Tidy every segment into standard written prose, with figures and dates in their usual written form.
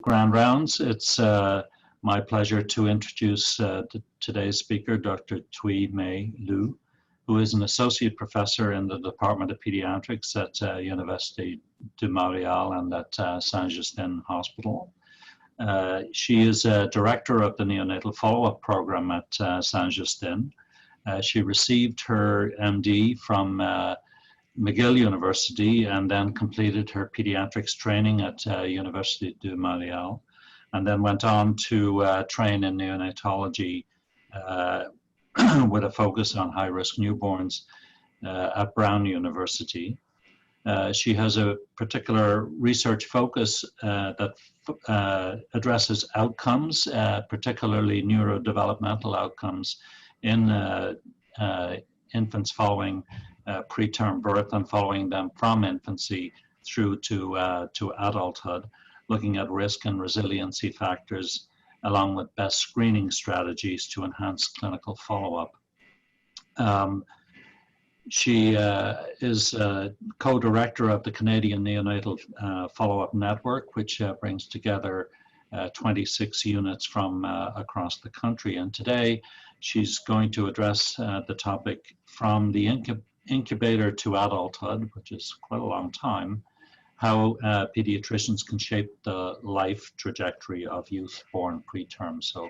Grand Rounds. It's my pleasure to introduce today's speaker, Dr. Thuy Mai Luu, who is an associate professor in the Department of Pediatrics at Université de Montreal and at Sainte-Justine Hospital. She is a director of the Neonatal follow-up program at Sainte-Justine. She received her MD from McGill University and then completed her pediatrics training at Université de Montreal, and then went on to train in neonatology with a focus on high-risk newborns at Brown University. She has a particular research focus that addresses outcomes, particularly neurodevelopmental outcomes in infants following preterm birth and following them from infancy through to adulthood, looking at risk and resiliency factors along with best screening strategies to enhance clinical follow-up. She is co-director of the Canadian Neonatal Follow-Up Network, which brings together 26 units from across the country. And today, she's going to address the topic from the incubator to adulthood, which is quite a long time, how pediatricians can shape the life trajectory of youth born preterm. So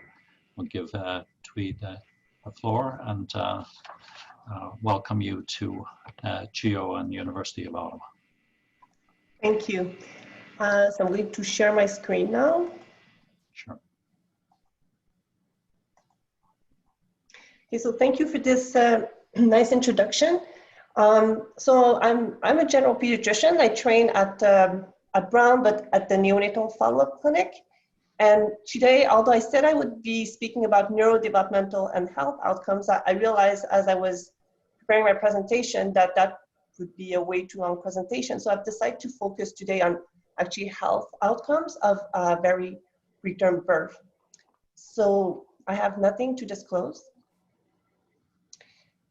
we'll give Thuy the floor and welcome you to GEO and University of Ottawa. Thank you. So I'm going to share my screen now. Sure. Okay, so thank you for this nice introduction. So I'm a general pediatrician. I train at Brown, but at the Neonatal Follow-Up Clinic. And today, although I said I would be speaking about neurodevelopmental and health outcomes, I realized as I was preparing my presentation that that would be a way too long presentation. So I've decided to focus today on actually health outcomes of very preterm birth. So I have nothing to disclose.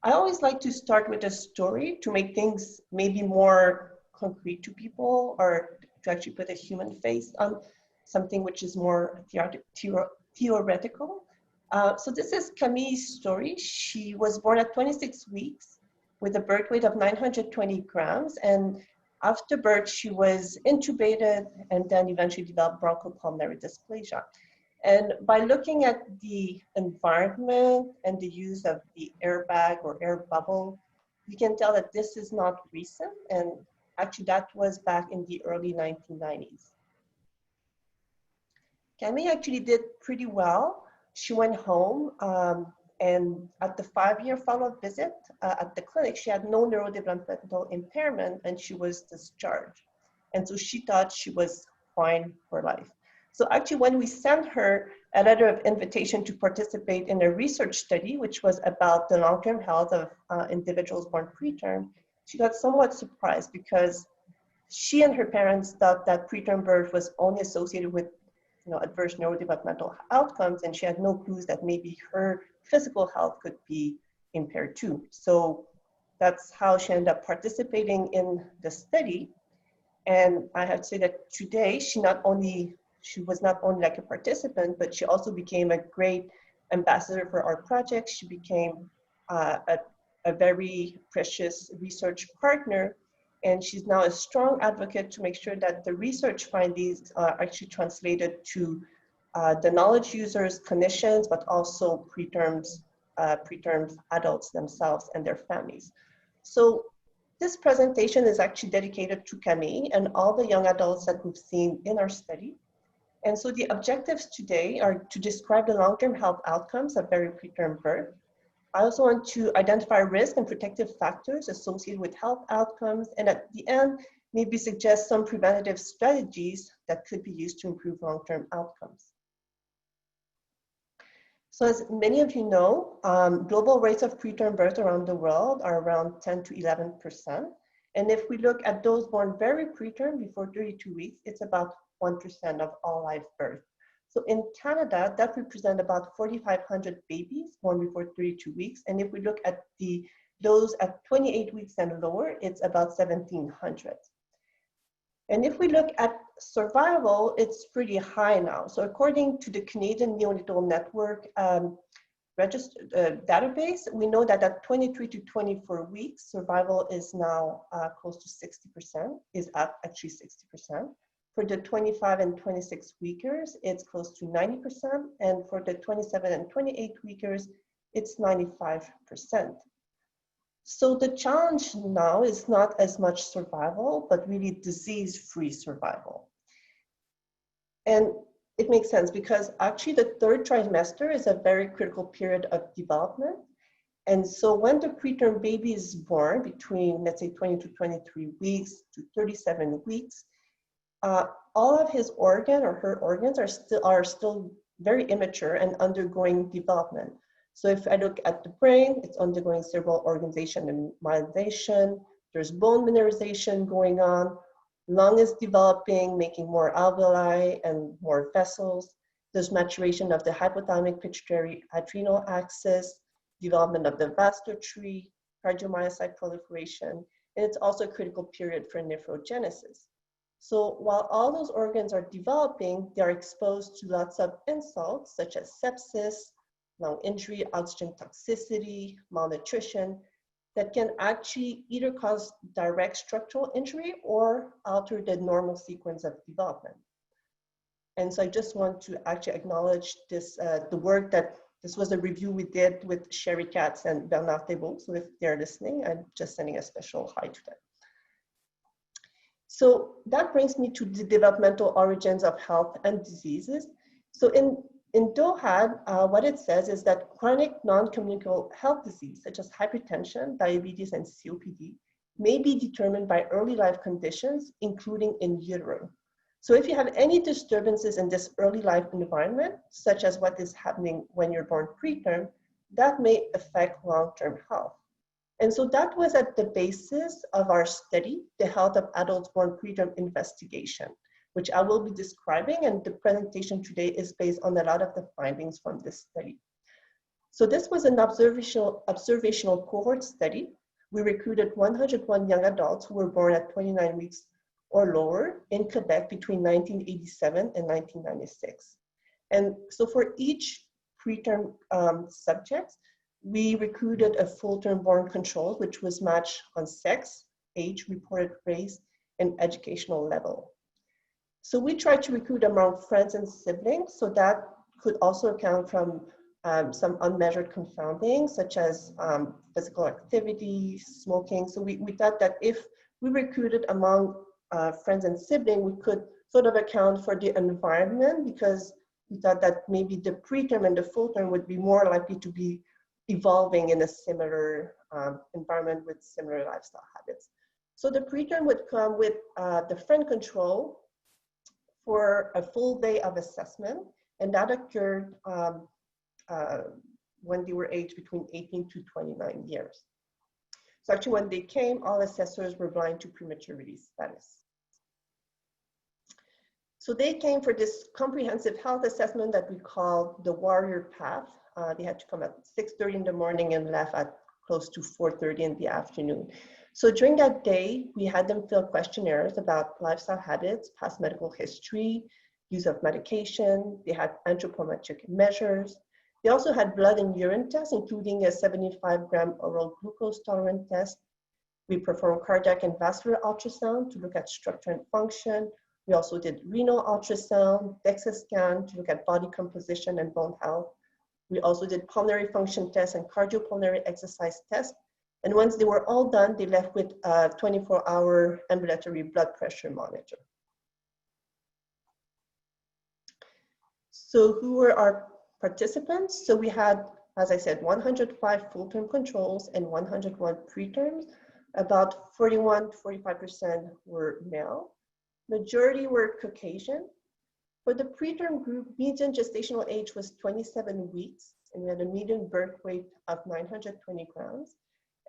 I always like to start with a story to make things maybe more concrete to people, or to actually put a human face on something which is more theoretical. So this is Camille's story. She was born at 26 weeks with a birth weight of 920 grams. And after birth, she was intubated and then eventually developed bronchopulmonary dysplasia. And by looking at the environment and the use of the airbag or air bubble, you can tell that this is not recent. And actually that was back in the early 1990s. Camille actually did pretty well. She went home and at the 5-year follow-up visit at the clinic, she had no neurodevelopmental impairment and she was discharged. And so she thought she was fine for life. So actually when we sent her a letter of invitation to participate in a research study, which was about the long-term health of individuals born preterm, she got somewhat surprised because she and her parents thought that preterm birth was only associated with adverse neurodevelopmental outcomes, and she had no clues that maybe her physical health could be impaired too. So that's how she ended up participating in the study. And I have to say that today, she was not only like a participant, but she also became a great ambassador for our project. She became a very precious research partner. And she's now a strong advocate to make sure that the research findings are actually translated to the knowledge users, clinicians, but also preterm adults themselves and their families. So this presentation is actually dedicated to Camille and all the young adults that we've seen in our study. And so the objectives today are to describe the long-term health outcomes of very preterm birth. I also want to identify risk and protective factors associated with health outcomes, and at the end, maybe suggest some preventative strategies that could be used to improve long-term outcomes. So as many of you know, global rates of preterm birth around the world are around 10 to 11%. And if we look at those born very preterm before 32 weeks, it's about 1% of all live births. So in Canada, that represents about 4,500 babies born before 32 weeks. And if we look at those at 28 weeks and lower, it's about 1,700. And if we look at survival, it's pretty high now. So according to the Canadian Neonatal Network database, we know that at 23 to 24 weeks, survival is now close to 60%, is at actually 60%. For the 25 and 26 weekers, it's close to 90%. And for the 27 and 28 weekers, it's 95%. So the challenge now is not as much survival, but really disease-free survival. And it makes sense because actually the third trimester is a very critical period of development. And so when the preterm baby is born between, let's say, 20 to 23 weeks to 37 weeks, all of his organ or her organs are still very immature and undergoing development. So if I look at the brain, it's undergoing cerebral organization and myelization. There's bone mineralization going on. Lung is developing, making more alveoli and more vessels. There's maturation of the hypothalamic pituitary adrenal axis, development of the vascular tree, cardiomyocyte proliferation, and it's also a critical period for nephrogenesis. So while all those organs are developing, they are exposed to lots of insults such as sepsis, lung injury, oxygen toxicity, malnutrition, that can actually either cause direct structural injury or alter the normal sequence of development. And so I just want to actually acknowledge this, the work that, this was a review we did with Sherry Katz and Bernard Thébault. So if they're listening, I'm just sending a special hi to them. So that brings me to the developmental origins of health and diseases. So in DOHAD, what it says is that chronic non-communicable health disease, such as hypertension, diabetes, and COPD, may be determined by early life conditions, including in utero. So if you have any disturbances in this early life environment, such as what is happening when you're born preterm, that may affect long-term health. And so that was at the basis of our study, the Health of Adults Born Preterm investigation, which I will be describing, and the presentation today is based on a lot of the findings from this study. So this was an observational cohort study. We recruited 101 young adults who were born at 29 weeks or lower in Quebec between 1987 and 1996. And so for each preterm subject, we recruited a full-term born control, which was matched on sex, age, reported race, and educational level. So we tried to recruit among friends and siblings, so that could also account from some unmeasured confounding, such as physical activity, smoking. So we thought that if we recruited among friends and siblings, we could sort of account for the environment, because we thought that maybe the preterm and the full term would be more likely to be evolving in a similar environment with similar lifestyle habits. So the preterm would come with the friend control for a full day of assessment, and that occurred when they were aged between 18 to 29 years. So actually when they came, all assessors were blind to premature release status. So they came for this comprehensive health assessment that we call the Warrior Path. They had to come at 6:30 in the morning and left at close to 4:30 in the afternoon. So during that day, we had them fill questionnaires about lifestyle habits, past medical history, use of medication. They had anthropometric measures. They also had blood and urine tests, including a 75-gram oral glucose tolerance test. We performed cardiac and vascular ultrasound to look at structure and function. We also did renal ultrasound, DEXA scan to look at body composition and bone health. We also did pulmonary function tests and cardiopulmonary exercise tests. And once they were all done, they left with a 24-hour ambulatory blood pressure monitor. So who were our participants? So we had, as I said, 105 full-term controls and 101 preterms. About 41 to 45% were male. Majority were Caucasian. For the preterm group, median gestational age was 27 weeks, and we had a median birth weight of 920 grams.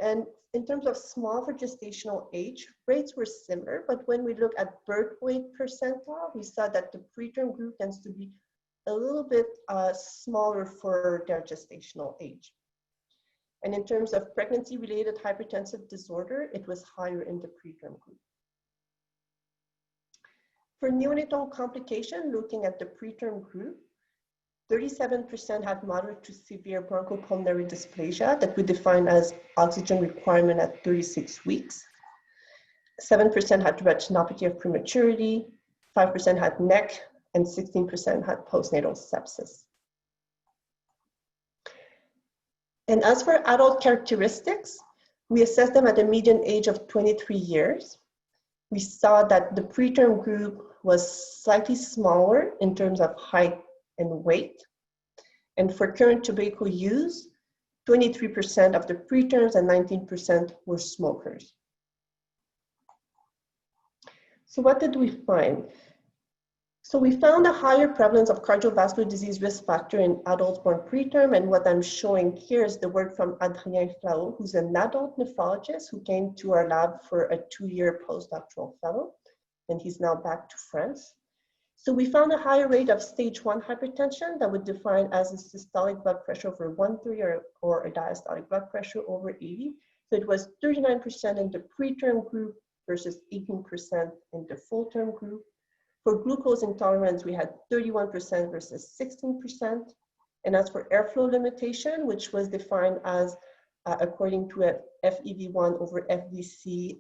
And in terms of small for gestational age, rates were similar, but when we look at birth weight percentile, we saw that the preterm group tends to be a little bit smaller for their gestational age. And in terms of pregnancy-related hypertensive disorder, it was higher in the preterm group. For neonatal complication, looking at the preterm group, 37% had moderate to severe bronchopulmonary dysplasia that we define as oxygen requirement at 36 weeks. 7% had retinopathy of prematurity, 5% had neck, and 16% had postnatal sepsis. And as for adult characteristics, we assessed them at a median age of 23 years. We saw that the preterm group was slightly smaller in terms of height and weight. And for current tobacco use, 23% of the preterms and 19% were smokers. So what did we find? So we found a higher prevalence of cardiovascular disease risk factor in adults born preterm, and what I'm showing here is the work from Adrien Flao, who's an adult nephrologist who came to our lab for a 2-year postdoctoral fellow, and he's now back to France. So we found a higher rate of stage 1 hypertension that would define as a systolic blood pressure over 130 or a diastolic blood pressure over 80. So it was 39% in the preterm group versus 18% in the full-term group. For glucose intolerance, we had 31% versus 16%. And as for airflow limitation, which was defined as according to FEV1 over FVC,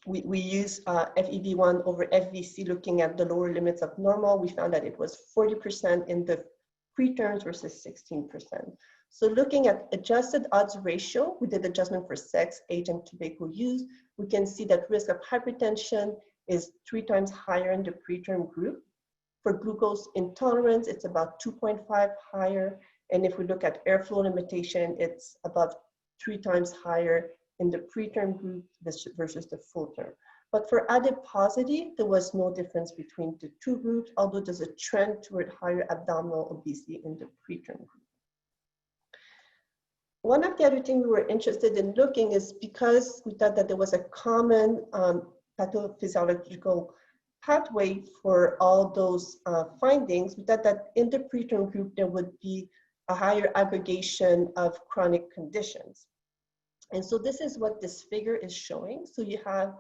we use FEV1 over FVC looking at the lower limits of normal. We found that it was 40% in the preterms versus 16%. So looking at adjusted odds ratio, we did adjustment for sex, age, and tobacco use. We can see that risk of hypertension is 3 times higher in the preterm group. For glucose intolerance, it's about 2.5 higher. And if we look at airflow limitation, it's about 3 times higher in the preterm group versus the full term. But for adiposity, there was no difference between the 2 groups, although there's a trend toward higher abdominal obesity in the preterm group. One of the other things we were interested in looking is because we thought that there was a common pathophysiological pathway for all those findings, we thought that in the preterm group, there would be a higher aggregation of chronic conditions. And so this is what this figure is showing. So you have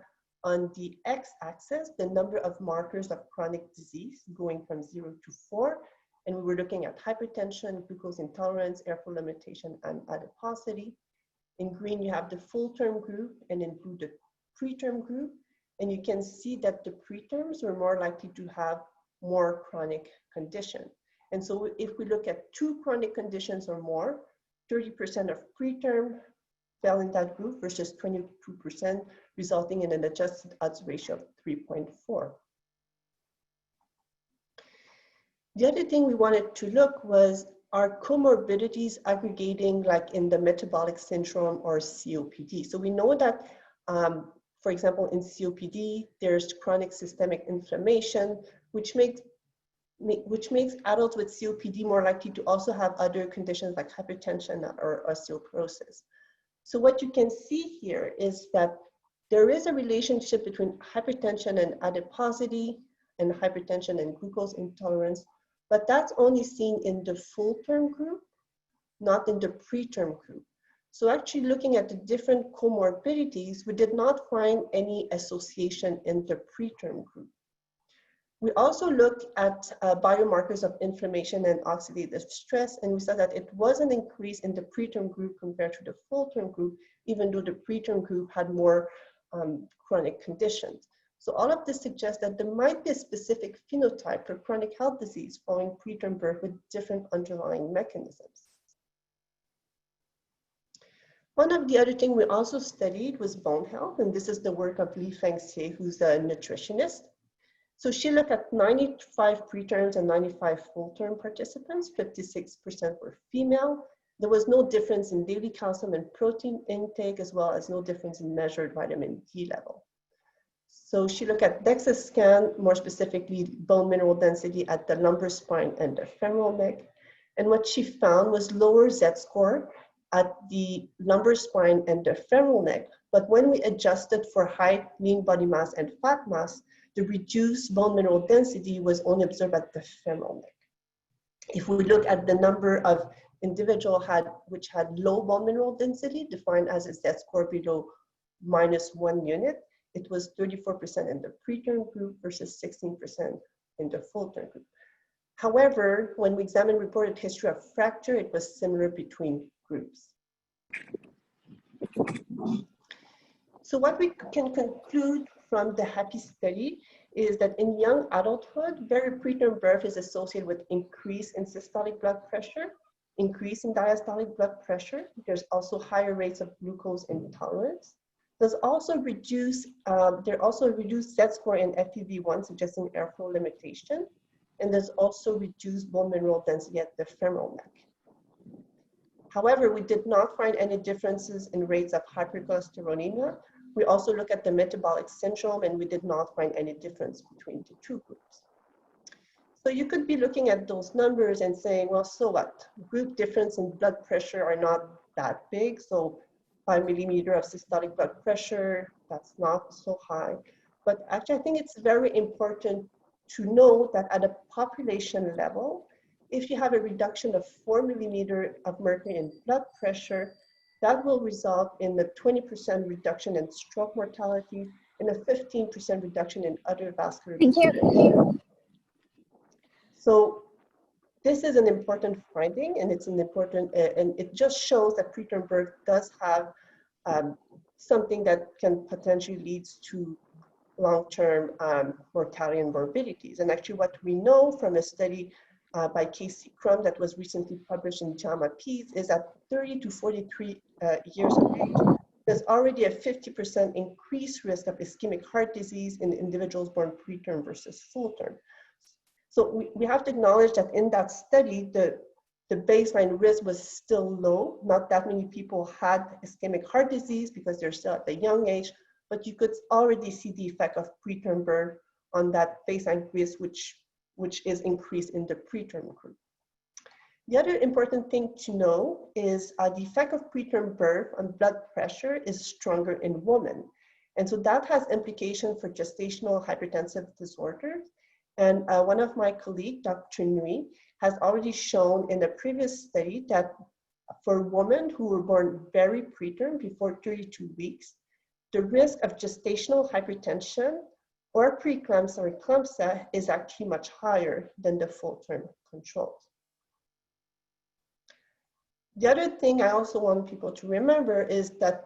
on the x-axis, the number of markers of chronic disease going from 0 to 4. And we were looking at hypertension, glucose intolerance, airflow limitation, and adiposity. In green, you have the full-term group, and in blue, the preterm group. And you can see that the preterms were more likely to have more chronic condition. And so if we look at 2 chronic conditions or more, 30% of preterm fell in that group versus 22%, resulting in an adjusted odds ratio of 3.4. The other thing we wanted to look was, are comorbidities aggregating like in the metabolic syndrome or COPD? So we know that, for example, in COPD, there's chronic systemic inflammation, which makes adults with COPD more likely to also have other conditions like hypertension or osteoporosis. So what you can see here is that there is a relationship between hypertension and adiposity and hypertension and glucose intolerance, but that's only seen in the full-term group, not in the preterm group. So actually looking at the different comorbidities, we did not find any association in the preterm group. We also looked at biomarkers of inflammation and oxidative stress, and we saw that it was an increase in the preterm group compared to the full-term group, even though the preterm group had more chronic conditions. So all of this suggests that there might be a specific phenotype for chronic health disease following preterm birth with different underlying mechanisms. One of the other things we also studied was bone health, and this is the work of Li Fengxie, who's a nutritionist. So she looked at 95 preterms and 95 full-term participants, 56% were female. There was no difference in daily calcium and protein intake, as well as no difference in measured vitamin D level. So she looked at DEXA scan, more specifically bone mineral density at the lumbar spine and the femoral neck. And what she found was lower Z-score at the lumbar spine and the femoral neck. But when we adjusted for height, lean body mass, and fat mass, the reduced bone mineral density was only observed at the femoral neck. If we look at the number of individuals which had low bone mineral density, defined as a Z-score below -1 unit, it was 34% in the preterm group versus 16% in the full-term group. However, when we examined reported history of fracture, it was similar between groups. So what we can conclude from the HAPI study is that in young adulthood, very preterm birth is associated with increase in systolic blood pressure, increase in diastolic blood pressure. There's also higher rates of glucose intolerance. There's also reduced Z-score in FEV1, suggesting airflow limitation. And there's also reduced bone mineral density at the femoral neck. However, we did not find any differences in rates of hypercholesterolemia. We also looked at the metabolic syndrome, and we did not find any difference between the two groups. So you could be looking at those numbers and saying, well, so what? Group difference in blood pressure are not that big. So 5 millimeter of systolic blood pressure, that's not so high. But actually, I think it's very important to know that at a population level, if you have a reduction of 4 millimeter of mercury in blood pressure, that will result in a 20% reduction in stroke mortality and a 15% reduction in other vascular diseases. So this is an important finding, and it's an important, and it just shows that preterm birth does have something that can potentially lead to long-term mortality and morbidities. And actually what we know from a study by Casey Crum that was recently published in JAMA Peds is that 30 to 43 years of age, there's already a 50% increased risk of ischemic heart disease in individuals born preterm versus full-term. So we have to acknowledge that in that study, the baseline risk was still low. Not that many people had ischemic heart disease because they're still at a young age, but you could already see the effect of preterm birth on that baseline risk, which is increased in the preterm group. The other important thing to know is the effect of preterm birth on blood pressure is stronger in women. And so that has implications for gestational hypertensive disorders. And one of my colleagues, Dr. Nui, has already shown in a previous study that for women who were born very preterm, before 32 weeks, the risk of gestational hypertension or preeclampsia or eclampsia is actually much higher than the full-term controls. The other thing I also want people to remember is that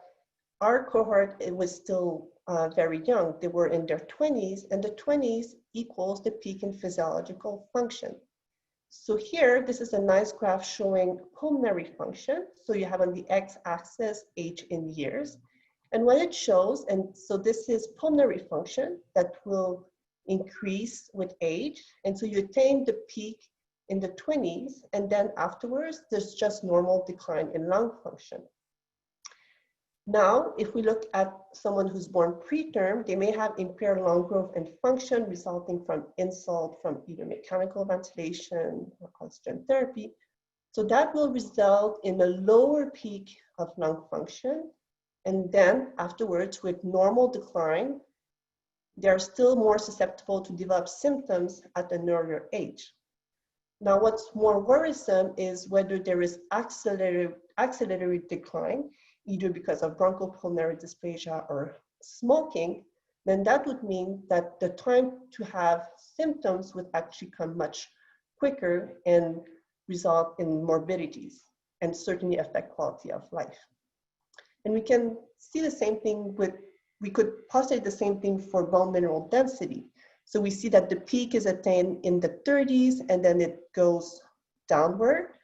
our cohort, it was still very young. They were in their 20s, and the 20s equals the peak in physiological function. So here, this is a nice graph showing pulmonary function. So you have on the x-axis age in years. And what it shows, and so this is pulmonary function that will increase with age. And so you attain the peak in the 20s, and then afterwards, there's just normal decline in lung function. Now, if we look at someone who's born preterm, they may have impaired lung growth and function resulting from insult from either mechanical ventilation or oxygen therapy. So that will result in a lower peak of lung function. And then afterwards, with normal decline, they're still more susceptible to develop symptoms at an earlier age. Now, what's more worrisome is whether there is accelerated decline, either because of bronchopulmonary dysplasia or smoking, then that would mean that the time to have symptoms would actually come much quicker and result in morbidities and certainly affect quality of life. And we can see the same thing we could postulate the same thing for bone mineral density. So we see that the peak is attained in the 30s, and then it goes downward,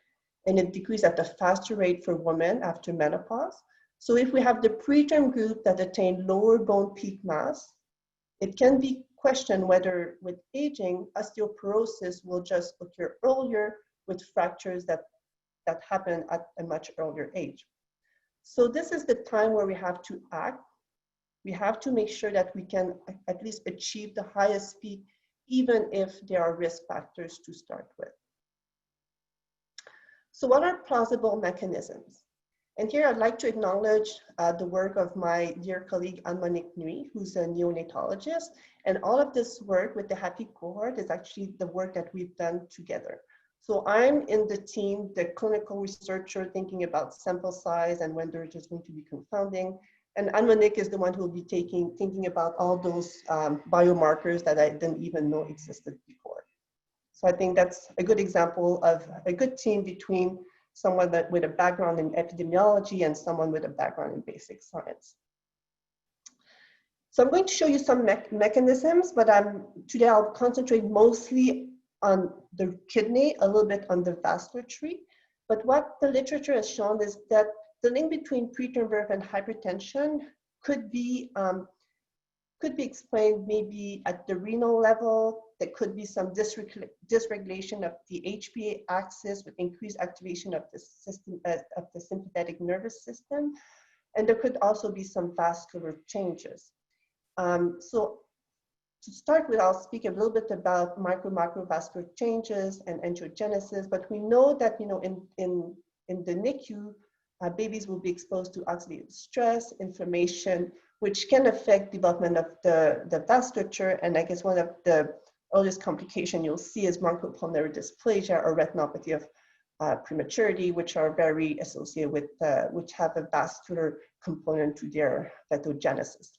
and it decreases at a faster rate for women after menopause. So if we have the preterm group that attain lower bone peak mass, it can be questioned whether with aging, osteoporosis will just occur earlier with fractures that happen at a much earlier age. So this is the time where we have to act. We have to make sure that we can at least achieve the highest peak, even if there are risk factors to start with. So what are plausible mechanisms? And here I'd like to acknowledge the work of my dear colleague Anne-Monique Nui, who's a neonatologist. And all of this work with the HAPI cohort is actually the work that we've done together. So I'm in the team, the clinical researcher, thinking about sample size and when they're just going to be confounding. And Monique is the one who will be thinking about all those biomarkers that I didn't even know existed before. So I think that's a good example of a good team between someone with a background in epidemiology and someone with a background in basic science. So I'm going to show you some mechanisms, but today I'll concentrate mostly on the kidney, a little bit on the vascular tree. But what the literature has shown is that the link between preterm birth and hypertension could be explained maybe at the renal level. There could be some dysregulation of the HPA axis with increased activation of the system of the sympathetic nervous system, and there could also be some vascular changes. So to start with, I'll speak a little bit about macrovascular changes and angiogenesis, but we know that in the NICU, babies will be exposed to oxidative stress, inflammation, which can affect development of the vasculature. And I guess one of the earliest complications you'll see is bronchopulmonary dysplasia or retinopathy of prematurity, which are very associated with, which have a vascular component to their pathogenesis.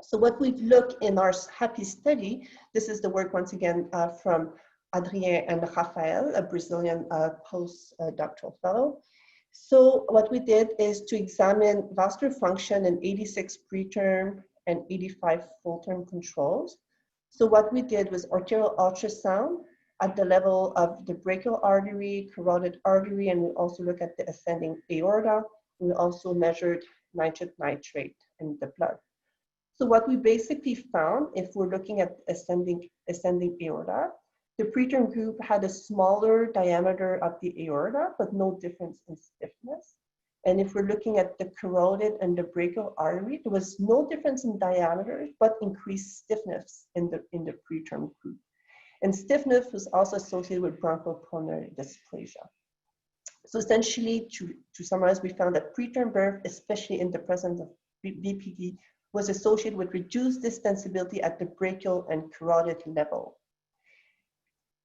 So what we've looked in our HAPI study, this is the work once again from Adrien and Rafael, a Brazilian postdoctoral fellow. So what we did is to examine vascular function in 86 preterm and 85 full-term controls. So what we did was arterial ultrasound at the level of the brachial artery, carotid artery, and we also look at the ascending aorta. We also measured nitrate in the blood. So what we basically found, if we're looking at ascending aorta, the preterm group had a smaller diameter of the aorta, but no difference in stiffness. And if we're looking at the carotid and the brachial artery, there was no difference in diameter, but increased stiffness in the preterm group. And stiffness was also associated with bronchopulmonary dysplasia. So essentially, to summarize, we found that preterm birth, especially in the presence of BPD, was associated with reduced distensibility at the brachial and carotid level.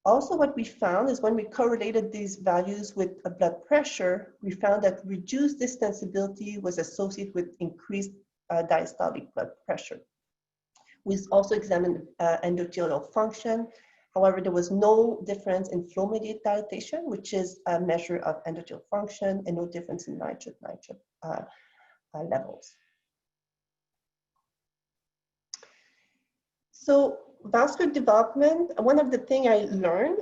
Also, what we found is when we correlated these values with a blood pressure, we found that reduced distensibility was associated with increased diastolic blood pressure. We also examined endothelial function. However, there was no difference in flow-mediated dilatation, which is a measure of endothelial function, and no difference in nitrate levels. So vascular development, one of the things I learned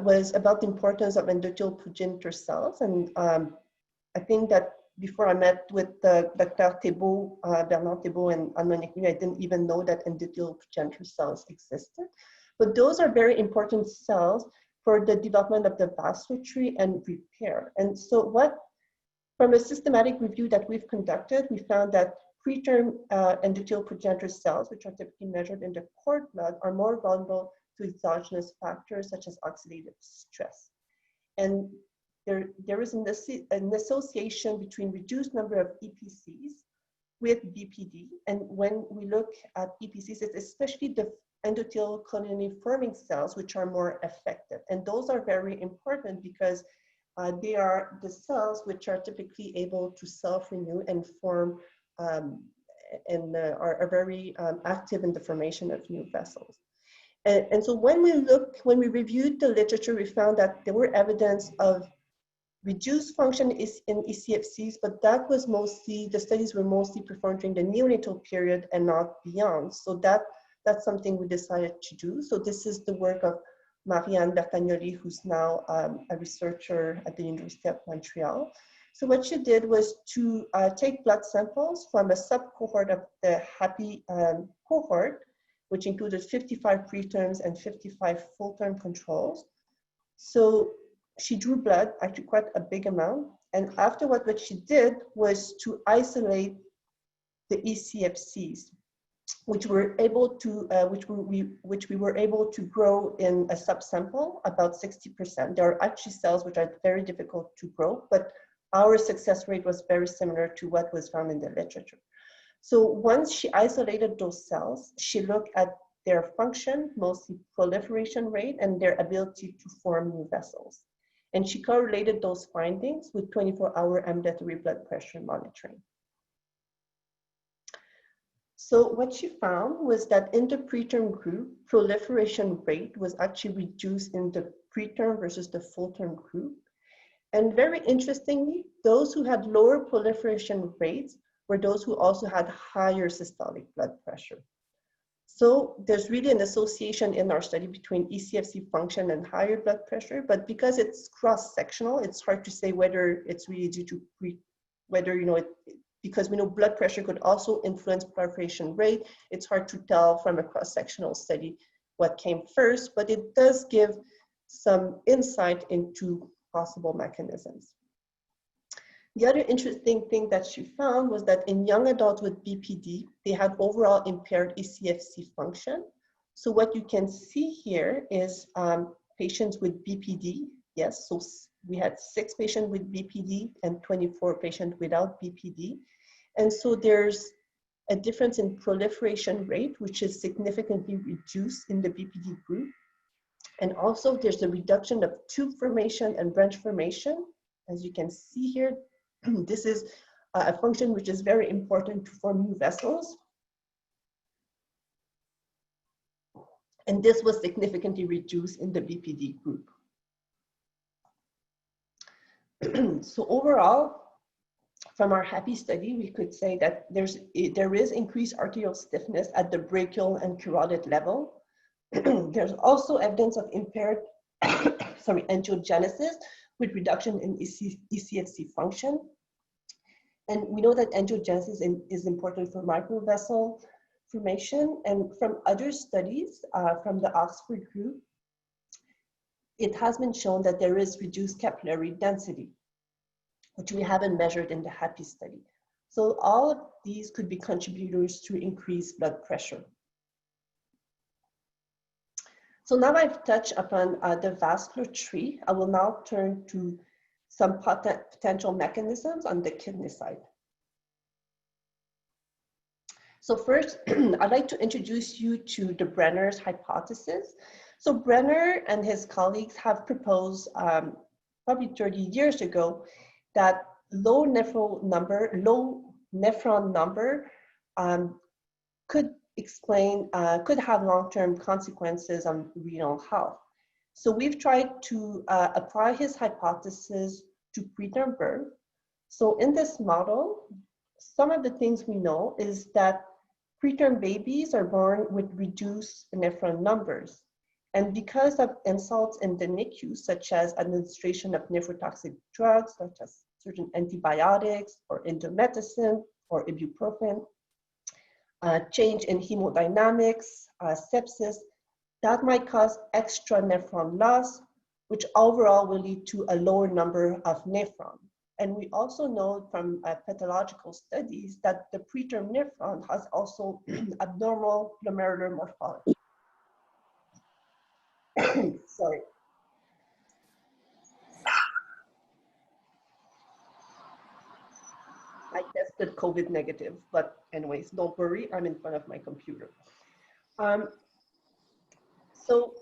was about the importance of endothelial progenitor cells. And I think that before I met with Dr. Thébault, Bernard Thébault and Monique, I didn't even know that endothelial progenitor cells existed. But those are very important cells for the development of the vascular tree and repair. And so from a systematic review that we've conducted, we found that preterm endothelial progenitor cells, which are typically measured in the cord blood, are more vulnerable to exogenous factors such as oxidative stress. And there is an association between reduced number of EPCs with BPD. And when we look at EPCs, it's especially the endothelial colony forming cells, which are more affected. And those are very important because they are the cells which are typically able to self-renew and form are very active in the formation of new vessels. And so when we reviewed the literature, we found that there were evidence of reduced function in ECFCs, but that was mostly, the studies were mostly performed during the neonatal period and not beyond. So that's something we decided to do. So this is the work of Marianne Bertagnoli, who's now a researcher at the University of Montreal. So what she did was to take blood samples from a sub-cohort of the HAPI cohort, which included 55 preterms and 55 full-term controls. So she drew blood, actually quite a big amount. And afterward, what she did was to isolate the ECFCs, which we were able to grow in a subsample, about 60%. There are actually cells which are very difficult to grow, but our success rate was very similar to what was found in the literature. So once she isolated those cells, she looked at their function, mostly proliferation rate, and their ability to form new vessels. And she correlated those findings with 24-hour ambulatory blood pressure monitoring. So what she found was that in the preterm group, proliferation rate was actually reduced in the preterm versus the full-term group. And very interestingly, those who had lower proliferation rates were those who also had higher systolic blood pressure. So there's really an association in our study between ECFC function and higher blood pressure, but because it's cross-sectional, it's hard to say whether it's really due to because we know blood pressure could also influence proliferation rate. It's hard to tell from a cross-sectional study what came first, but it does give some insight into possible mechanisms. The other interesting thing that she found was that in young adults with BPD, they had overall impaired ECFC function. So what you can see here is patients with BPD. Yes, so we had 6 patients with BPD and 24 patients without BPD. And so there's a difference in proliferation rate, which is significantly reduced in the BPD group. And also there's a reduction of tube formation and branch formation. As you can see here, this is a function which is very important to form new vessels. And this was significantly reduced in the BPD group. So overall, from our HAPI study, we could say that there is increased arterial stiffness at the brachial and carotid level. There's also evidence of impaired angiogenesis with reduction in ECFC function. And we know that angiogenesis is important for microvessel formation. And from other studies from the Oxford group, it has been shown that there is reduced capillary density, which we haven't measured in the HAPI study. So all of these could be contributors to increased blood pressure. So now I've touched upon the vascular tree. I will now turn to some potential mechanisms on the kidney side. So first, I'd like to introduce you to the Brenner's hypothesis. So Brenner and his colleagues have proposed probably 30 years ago that low nephron number could have long-term consequences on renal health. So we've tried to apply his hypothesis to preterm birth. So in this model, some of the things we know is that preterm babies are born with reduced nephron numbers. And because of insults in the NICU, such as administration of nephrotoxic drugs, such as certain antibiotics or indomethacin or ibuprofen, change in hemodynamics, sepsis, that might cause extra nephron loss, which overall will lead to a lower number of nephron. And we also know from pathological studies that the preterm nephron has also abnormal glomerular morphology. Sorry. I tested COVID negative, but anyways, don't worry, I'm in front of my computer. So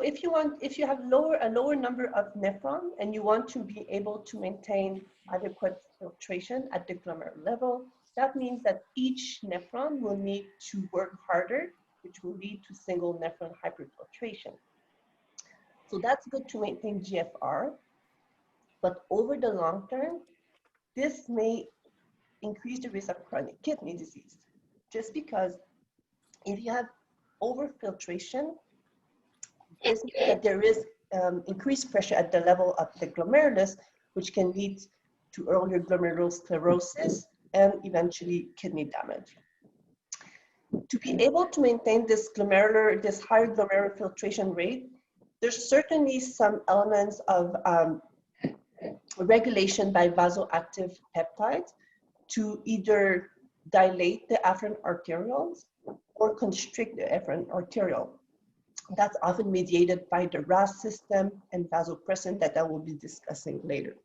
if you have a lower number of nephron and you want to be able to maintain adequate filtration at the glomerular level, that means that each nephron will need to work harder, which will lead to single nephron hyperfiltration. So that's good to maintain GFR, but over the long term, this may increase the risk of chronic kidney disease, just because if you have overfiltration, this means that there is increased pressure at the level of the glomerulus, which can lead to earlier glomerulosclerosis and eventually kidney damage. To be able to maintain this higher glomerular filtration rate, there's certainly some elements of regulation by vasoactive peptides to either dilate the afferent arterioles or constrict the afferent arteriole. That's often mediated by the RAS system and vasopressin that I will be discussing later.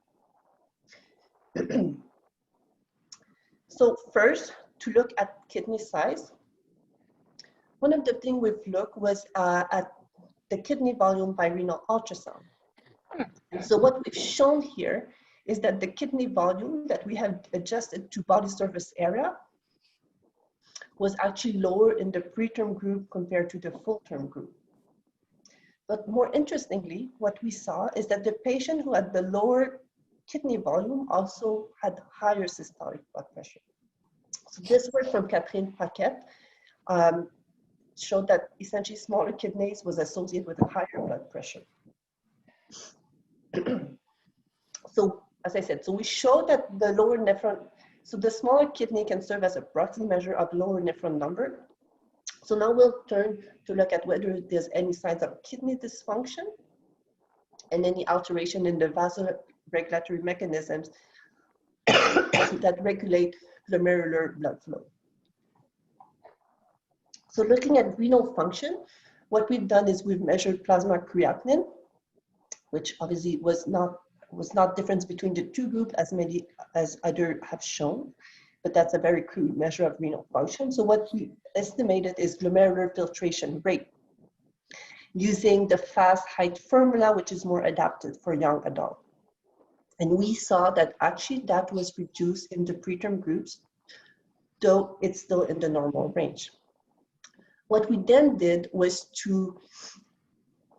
So first, to look at kidney size, one of the things we've looked was at the kidney volume by renal ultrasound. And so what we've shown here is that the kidney volume that we have adjusted to body surface area was actually lower in the preterm group compared to the full-term group. But more interestingly, what we saw is that the patient who had the lower kidney volume also had higher systolic blood pressure. So this work from Catherine Paquette showed that essentially smaller kidneys was associated with a higher blood pressure. So as I said, so we showed that the lower nephron, so the smaller kidney can serve as a proxy measure of lower nephron number. So now we'll turn to look at whether there's any signs of kidney dysfunction and any alteration in the vasoregulatory mechanisms that regulate glomerular blood flow. So looking at renal function, what we've done is we've measured plasma creatinine, which obviously was not difference between the two groups as many as others have shown, but that's a very crude measure of renal function. So what we estimated is glomerular filtration rate using the fast height formula, which is more adapted for young adults. And we saw that actually that was reduced in the preterm groups, though it's still in the normal range. What we then did was to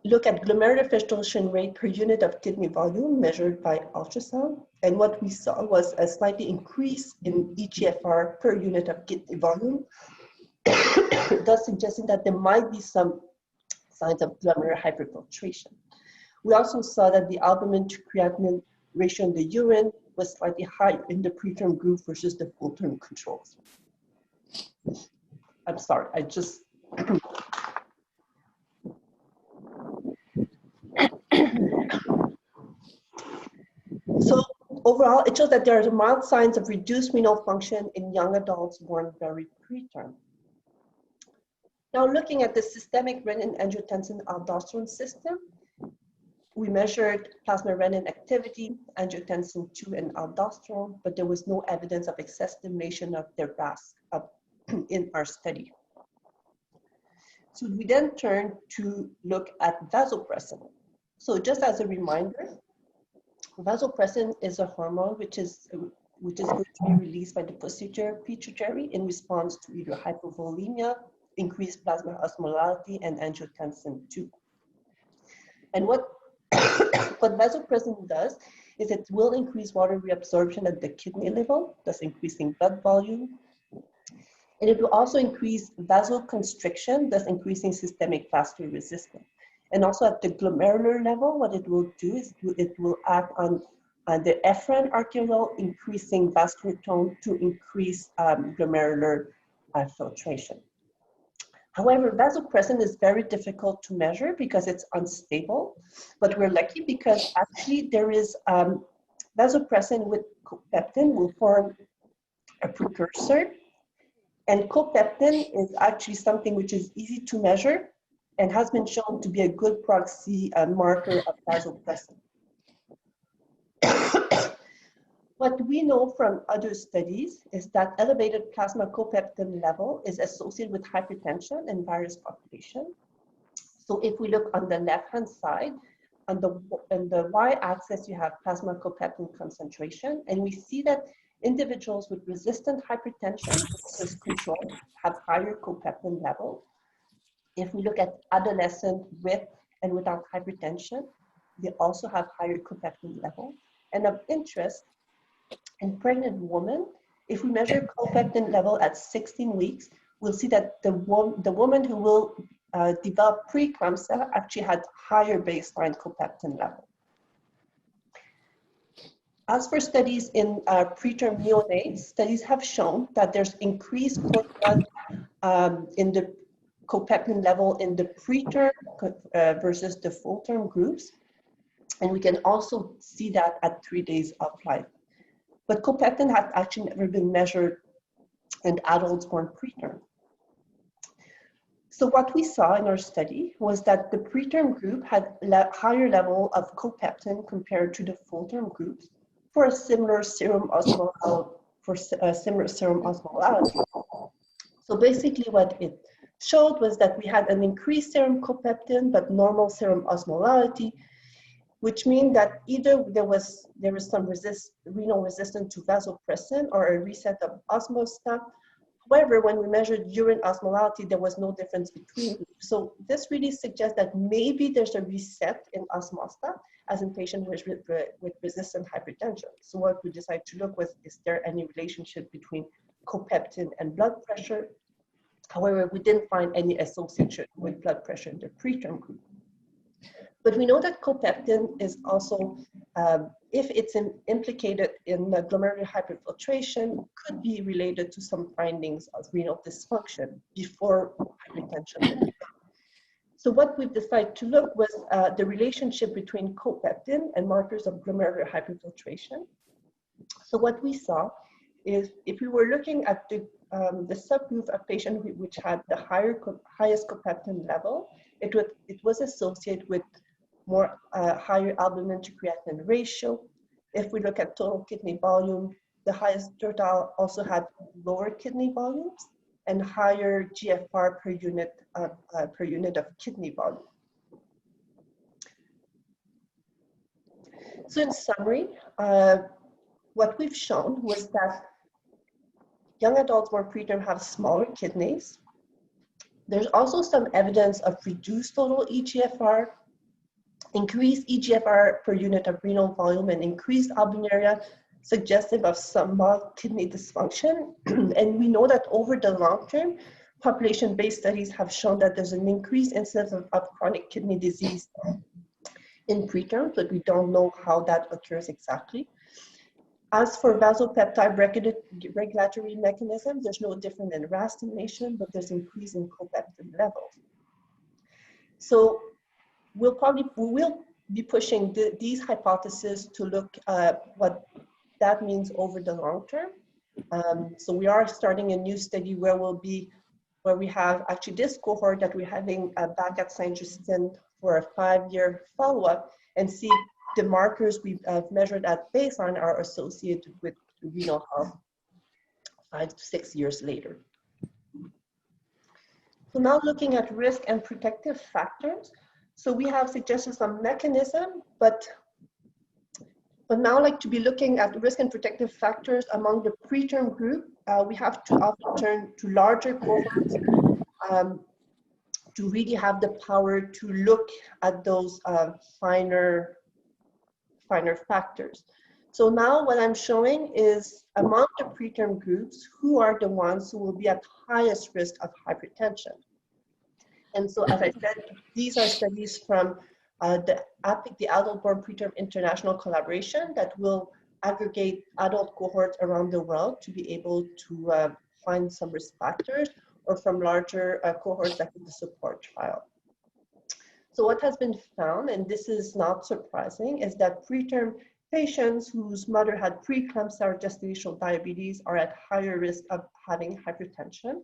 look at glomerular filtration rate per unit of kidney volume measured by ultrasound. And what we saw was a slightly increase in eGFR per unit of kidney volume, thus suggesting that there might be some signs of glomerular hyperfiltration. We also saw that the albumin to creatinine ratio in the urine was slightly higher in the preterm group versus the full-term controls. I'm sorry, I just... So overall, it shows that there are mild signs of reduced renal function in young adults born very preterm. Now looking at the systemic renin-angiotensin-aldosterone system, we measured plasma renin activity, angiotensin II, and aldosterone, but there was no evidence of excess stimulation of their VAS in our study. So we then turned to look at vasopressin. So just as a reminder, vasopressin is a hormone which is going to be released by the pituitary in response to either hypovolemia, increased plasma osmolality, and angiotensin II. And what vasopressin does is it will increase water reabsorption at the kidney level, thus increasing blood volume. And it will also increase vasoconstriction, thus increasing systemic vascular resistance. And also at the glomerular level, what it will do is it will act on the nephron arteriole, increasing vascular tone to increase glomerular filtration. However, vasopressin is very difficult to measure because it's unstable, but we're lucky because actually there is vasopressin with copeptin will form a precursor, and copeptin is actually something which is easy to measure and has been shown to be a good proxy marker of vasopressin. What we know from other studies is that elevated plasma copeptin level is associated with hypertension in various populations. So if we look on the left-hand side, on the y-axis, you have plasma copeptin concentration, and we see that individuals with resistant hypertension versus control have higher copeptin level. If we look at adolescent with and without hypertension, they also have higher copeptin level. And of interest, in pregnant women, if we measure copeptin level at 16 weeks, we'll see that the woman who will develop preeclampsia actually had higher baseline copeptin level. As for studies in preterm neonates, studies have shown that there's increased cord blood in the copeptin level in the preterm versus the full-term groups. And we can also see that at 3 days of life. But copeptin has actually never been measured in adults born preterm. So what we saw in our study was that the preterm group had higher level of copeptin compared to the full-term groups for a similar serum osmolality. So basically what it showed was that we had an increased serum copeptin but normal serum osmolality, which means that either there was some renal resistance to vasopressin or a reset of osmostat. However, when we measured urine osmolality, there was no difference between. So this really suggests that maybe there's a reset in osmostat as in patients with resistant hypertension. So what we decided to look was, is there any relationship between copeptin and blood pressure? However, we didn't find any association with blood pressure in the preterm group. But we know that copeptin is also, if it's implicated in glomerular hyperfiltration, could be related to some findings of renal dysfunction before hypertension. So what we've decided to look was the relationship between copeptin and markers of glomerular hyperfiltration. So what we saw is, if we were looking at the subgroup of patients which had the highest copeptin level, it was associated with more higher albumin to creatinine ratio. If we look at total kidney volume, the highest tertile also had lower kidney volumes and higher GFR per unit of kidney volume. So in summary, what we've shown was that young adults born preterm have smaller kidneys. There's also some evidence of reduced total eGFR, increased eGFR per unit of renal volume, and increased albuminuria, suggestive of some mild kidney dysfunction. And we know that over the long term, population-based studies have shown that there's an increased incidence of chronic kidney disease in preterm, but we don't know how that occurs exactly. As for vasopeptide regulatory mechanism, there's no different in RAS stimulation, but there's increase in copeptin levels. So we will be pushing these hypotheses to look at what that means over the long term. So we are starting a new study where we have actually this cohort that we're having back at Sainte-Justine for a 5-year follow-up, and see the markers we've measured at baseline are associated with renal health 5 to 6 years later. So now looking at risk and protective factors. So we have suggested some mechanism, but now like to be looking at risk and protective factors among the preterm group, we have to often turn to larger cohorts to really have the power to look at those finer factors. So now what I'm showing is among the preterm groups, who are the ones who will be at highest risk of hypertension. And so, as I said, these are studies from the HAPI, the Adult Born Preterm International Collaboration, that will aggregate adult cohorts around the world to be able to find some risk factors, or from larger cohorts like the support trial. So what has been found, and this is not surprising, is that preterm patients whose mother had preeclampsia or gestational diabetes are at higher risk of having hypertension.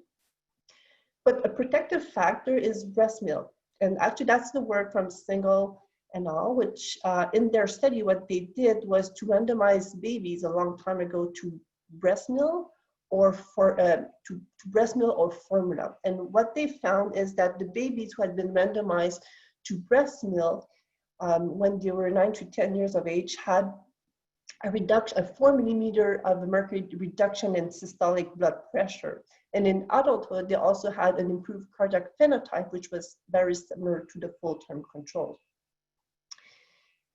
But a protective factor is breast milk. And actually that's the work from Single and al, which in their study, what they did was to randomize babies a long time ago to breast milk or to breast milk or formula. And what they found is that the babies who had been randomized to breast milk when they were 9 to 10 years of age had a reduction, a 4 millimeter of mercury reduction in systolic blood pressure. And in adulthood, they also had an improved cardiac phenotype, which was very similar to the full-term control.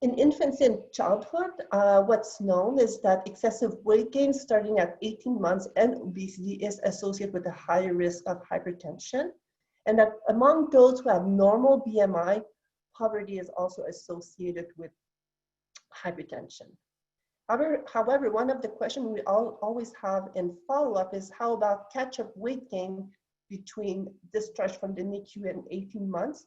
In infancy and childhood, what's known is that excessive weight gain starting at 18 months and obesity is associated with a higher risk of hypertension. And that among those who have normal BMI, poverty is also associated with hypertension. However, one of the questions we always have in follow-up is, how about catch-up weight gain between discharge from the NICU and 18 months?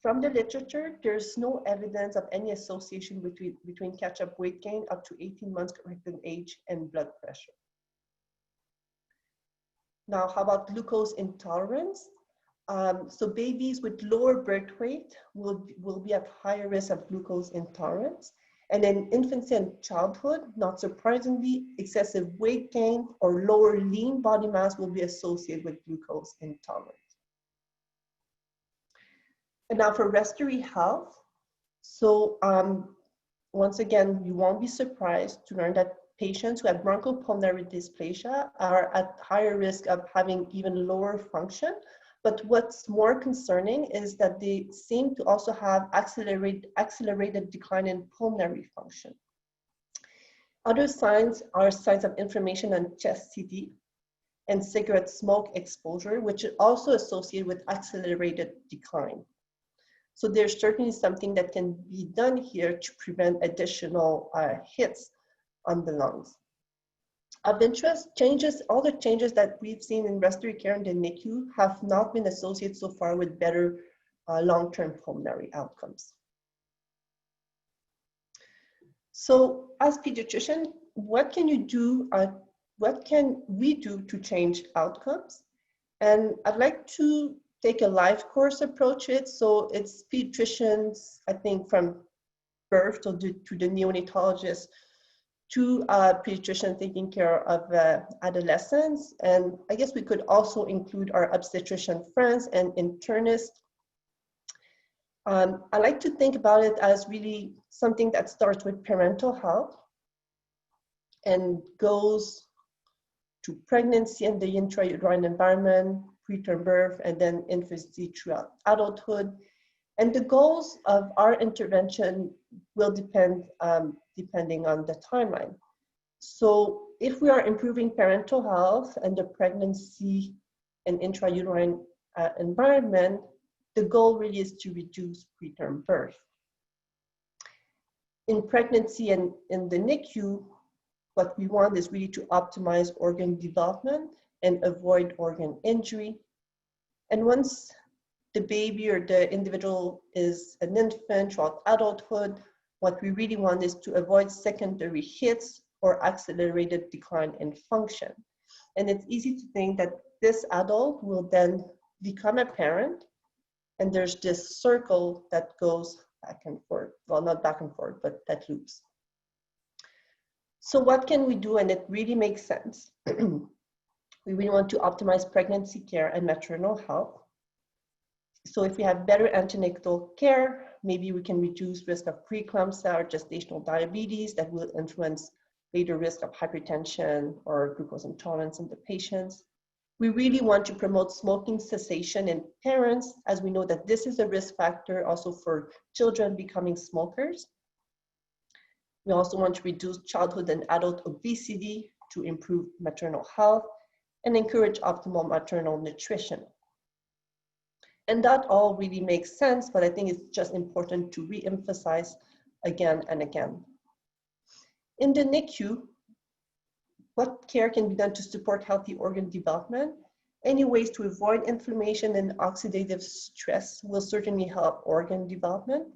From the literature, there's no evidence of any association between catch-up weight gain up to 18 months corrected age and blood pressure. Now, how about glucose intolerance? So babies with lower birth weight will be at higher risk of glucose intolerance. And in infancy and childhood, not surprisingly, excessive weight gain or lower lean body mass will be associated with glucose intolerance. And now for respiratory health. So once again, you won't be surprised to learn that patients who have bronchopulmonary dysplasia are at higher risk of having even lower function. But what's more concerning is that they seem to also have accelerated decline in pulmonary function. Other signs are signs of inflammation on chest CD and cigarette smoke exposure, which is also associated with accelerated decline. So there's certainly something that can be done here to prevent additional hits on the lungs. Of interest, all the changes that we've seen in respiratory care in the NICU have not been associated so far with better long-term pulmonary outcomes. So as pediatrician, what can you do, what can we do to change outcomes? And I'd like to take a life course approach it. So it's pediatricians, I think from birth to the neonatologist, to pediatricians taking care of adolescents. And I guess we could also include our obstetrician friends and internists. I like to think about it as really something that starts with parental health and goes to pregnancy and the intrauterine environment, preterm birth, and then infancy throughout adulthood. And the goals of our intervention will depend depending on the timeline. So if we are improving parental health and the pregnancy and intrauterine environment, the goal really is to reduce preterm birth. In pregnancy and in the NICU, what we want is really to optimize organ development and avoid organ injury. And once the baby or the individual is an infant throughout adulthood, what we really want is to avoid secondary hits or accelerated decline in function. And it's easy to think that this adult will then become a parent, and there's this circle that goes back and forth. Well, not back and forth, but that loops. So what can we do? And it really makes sense. We really want to optimize pregnancy care and maternal health. So if we have better antenatal care, maybe we can reduce risk of preeclampsia or gestational diabetes that will influence later risk of hypertension or glucose intolerance in the patients. We really want to promote smoking cessation in parents, as we know that this is a risk factor also for children becoming smokers. We also want to reduce childhood and adult obesity to improve maternal health and encourage optimal maternal nutrition. And that all really makes sense, but I think it's just important to re-emphasize again and again. In the NICU, what care can be done to support healthy organ development? Any ways to avoid inflammation and oxidative stress will certainly help organ development.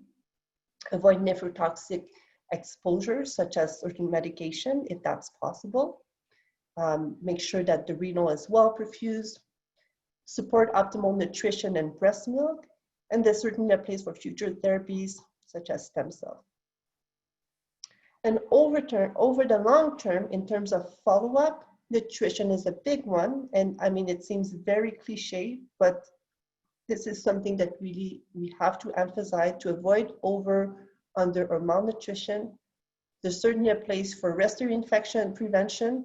Avoid nephrotoxic exposure, such as certain medication, if that's possible. Make sure that the renal is well perfused. Support optimal nutrition and breast milk, and there's certainly a place for future therapies such as stem cell. And over the long term, in terms of follow-up, nutrition is a big one. And I mean, it seems very cliche, but this is something that really we have to emphasize to avoid over, under, or malnutrition. There's certainly a place for respiratory infection prevention.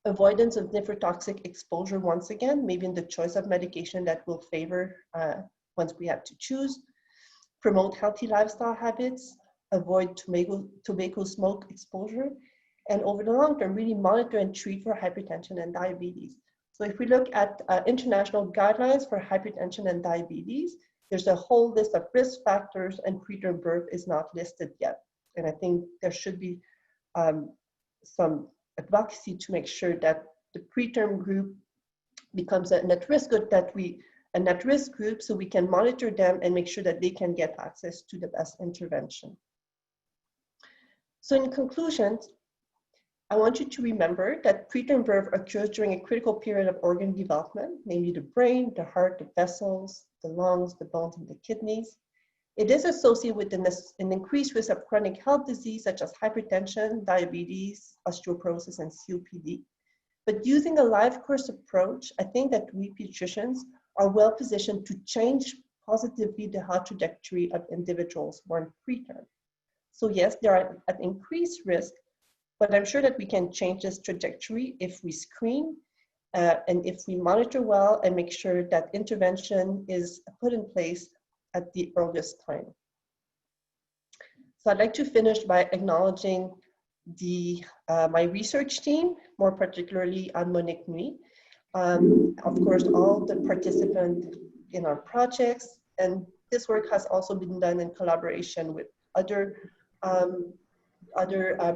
Avoidance of nephrotoxic exposure, once again, maybe in the choice of medication that will favor once we have to choose. Promote healthy lifestyle habits, avoid tobacco smoke exposure, and over the long term, really monitor and treat for hypertension and diabetes. So if we look at international guidelines for hypertension and diabetes, there's a whole list of risk factors, and preterm birth is not listed yet. And I think there should be some advocacy to make sure that the preterm group becomes a net-risk group, so we can monitor them and make sure that they can get access to the best intervention. So in conclusion, I want you to remember that preterm birth occurs during a critical period of organ development, namely the brain, the heart, the vessels, the lungs, the bones, and the kidneys. It is associated with an increased risk of chronic health disease such as hypertension, diabetes, osteoporosis, and COPD. But using a life course approach, I think that we pediatricians are well positioned to change positively the health trajectory of individuals born preterm. So yes, they are at increased risk, But I'm sure that we can change this trajectory if we screen and if we monitor well and make sure that intervention is put in place at the earliest time. So I'd like to finish by acknowledging my research team, more particularly on Monique Nui. Of course, all the participants in our projects, and this work has also been done in collaboration with other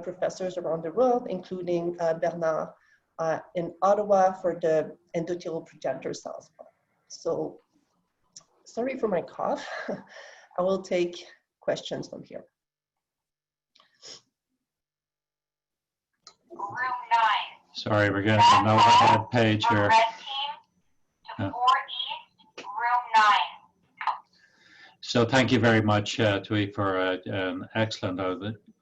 professors around the world, including Brenner in Ottawa for the endothelial progenitor cells. So, sorry for my cough. I will take questions from here. Room 9. Sorry, we're getting an overhead page here. Red team to 4 East, room 9. So thank you very much, Thuy, for an excellent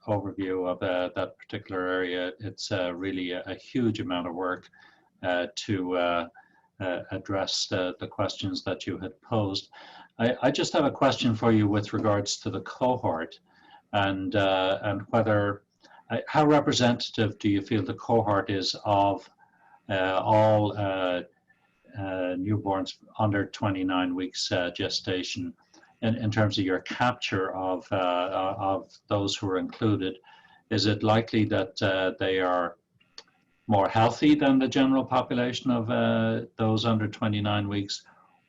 overview of that particular area. It's really a huge amount of work to address the questions that you had posed. I just have a question for you with regards to the cohort and whether, how representative do you feel the cohort is of all newborns under 29 weeks gestation in terms of your capture of those who are included? Is it likely that they are more healthy than the general population of those under 29 weeks,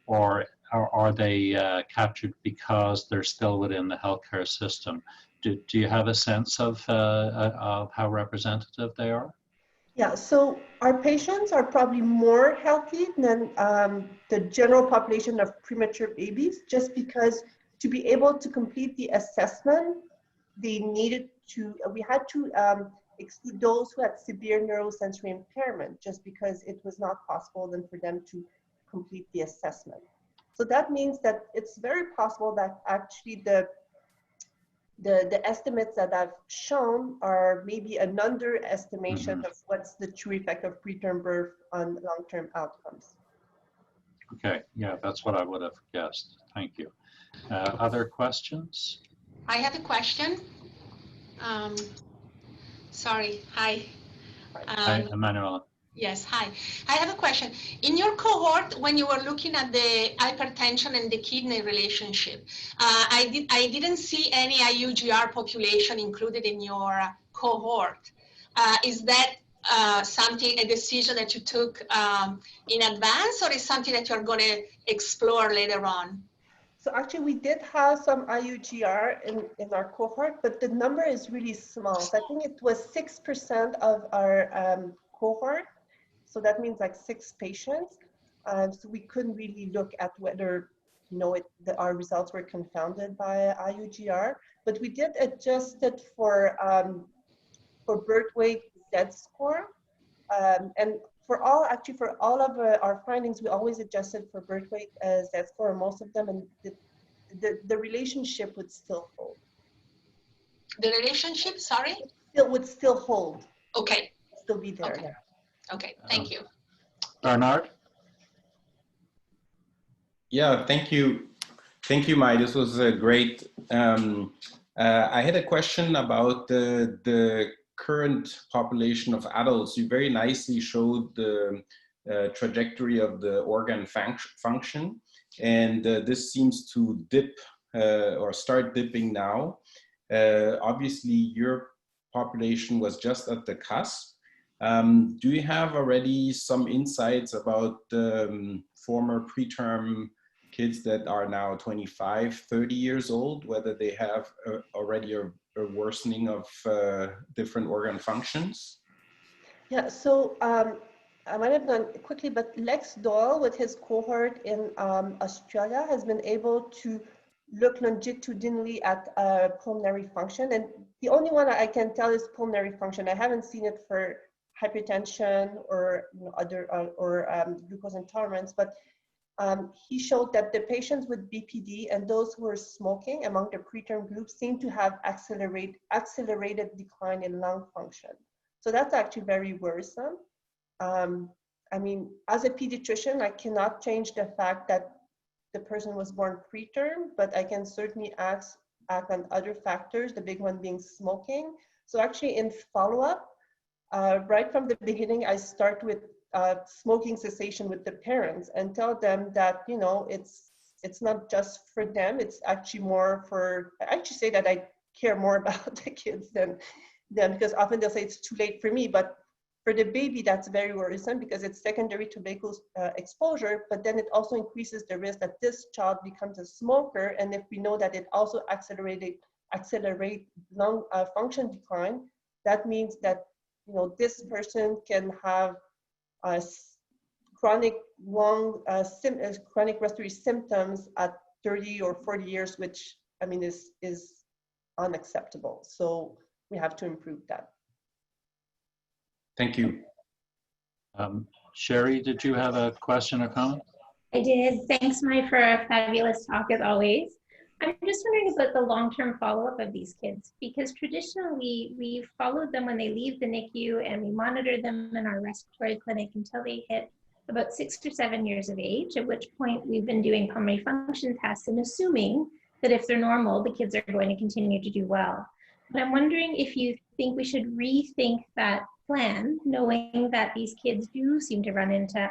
or are they captured because they're still within the healthcare system? Do you have a sense of how representative they are? Yeah, so our patients are probably more healthy than the general population of premature babies, just because to be able to complete the assessment, they needed to, we had to exclude those who had severe neurosensory impairment, just because it was not possible then for them to complete the assessment. So that means that it's very possible that actually the estimates that I've shown are maybe an underestimation of what's the true effect of preterm birth on long-term outcomes. Okay, yeah, that's what I would have guessed. Thank you. Other questions? I have a question. Sorry, hi. Hi, Emmanuel. Yes, hi. I have a question. In your cohort, when you were looking at the hypertension and the kidney relationship, I didn't see any IUGR population included in your cohort. Is that a decision that you took in advance, or is something that you're going to explore later on? So actually, we did have some IUGR in our cohort, but the number is really small. So I think it was 6% of our cohort. So that means like 6 patients. So we couldn't really look at whether, you know, our results were confounded by IUGR. But we did adjust it for birth weight Z-score. And for all of our findings, we always adjusted for birth weight Z-score, most of them, and the relationship would still hold. The relationship, sorry? It would still hold. Okay. Still be there, okay. yeah. Okay, thank you. Bernard? Yeah, thank you. Thank you, Mai. This was great. I had a question about the current population of adults. You very nicely showed the trajectory of the organ function, and this seems to dip or start dipping now. Obviously, your population was just at the cusp. Do you have already some insights about former preterm kids that are now 25, 30 years old, whether they have already a worsening of different organ functions? Yeah, so I might have gone quickly, but Lex Doyle with his cohort in Australia has been able to look longitudinally at pulmonary function. And the only one I can tell is pulmonary function. I haven't seen it for hypertension or other glucose intolerance, but he showed that the patients with BPD and those who were smoking among the preterm group seem to have accelerated decline in lung function. So that's actually very worrisome. I mean, as a pediatrician, I cannot change the fact that the person was born preterm, but I can certainly act on other factors, the big one being smoking. So actually in follow-up, right from the beginning, I start with smoking cessation with the parents and tell them that, you know, it's not just for them, it's actually more for, I actually say that I care more about the kids than them, because often they'll say it's too late for me, but for the baby, that's very worrisome because it's secondary tobacco exposure, but then it also increases the risk that this child becomes a smoker. And if we know that it also accelerate lung function decline, that means that, you know, this person can have chronic chronic respiratory symptoms at 30 or 40 years, which I mean is unacceptable. So we have to improve that. Thank you. Sherry, did you have a question or comment? I did. Thanks, Mai, for a fabulous talk as always. I'm just wondering about the long-term follow-up of these kids, because traditionally we've followed them when they leave the NICU and we monitor them in our respiratory clinic until they hit about 6 or 7 years of age, at which point we've been doing pulmonary function tests and assuming that if they're normal, the kids are going to continue to do well. But I'm wondering if you think we should rethink that plan, knowing that these kids do seem to run into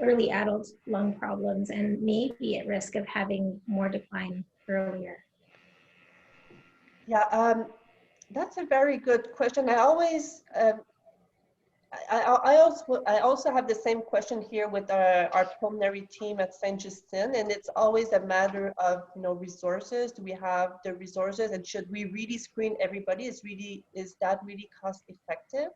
early adult lung problems and may be at risk of having more decline earlier. Yeah, that's a very good question. I always, I also have the same question here with our pulmonary team at Sainte-Justine, and it's always a matter of, you know, resources. Do we have the resources, and should we really screen everybody? Is that really cost effective?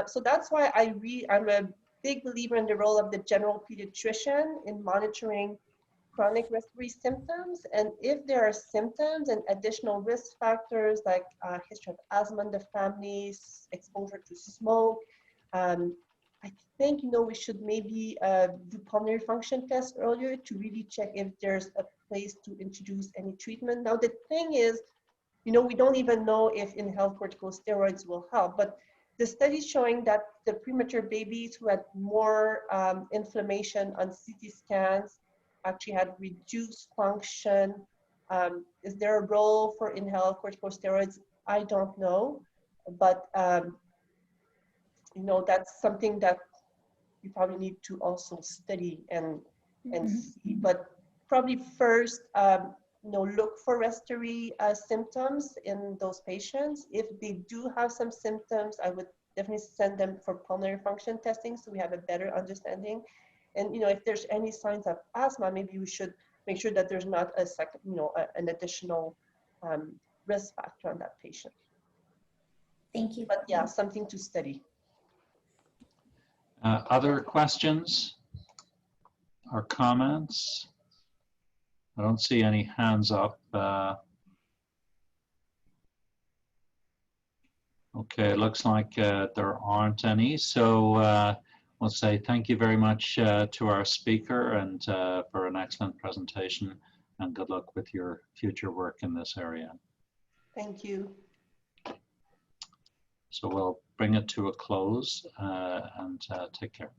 So that's why I'm a big believer in the role of the general pediatrician in monitoring chronic respiratory symptoms. And if there are symptoms and additional risk factors like history of asthma in the families, exposure to smoke, I think, you know, we should maybe do pulmonary function tests earlier to really check if there's a place to introduce any treatment. Now, the thing is, you know, we don't even know if inhaled corticosteroids will help, but the studies showing that the premature babies who had more inflammation on CT scans actually had reduced function. Is there a role for inhaled corticosteroids? I don't know, but you know, that's something that you probably need to also study and see. But probably first, you know, look for respiratory symptoms in those patients. If they do have some symptoms, I would definitely send them for pulmonary function testing so we have a better understanding. And, you know, if there's any signs of asthma, maybe we should make sure that there's not a second, you know, an additional risk factor on that patient. Thank you. But yeah, something to study. Other questions or comments? I don't see any hands up. Okay, it looks like there aren't any. So we'll say thank you very much to our speaker and for an excellent presentation, and good luck with your future work in this area. Thank you. So we'll bring it to a close and take care.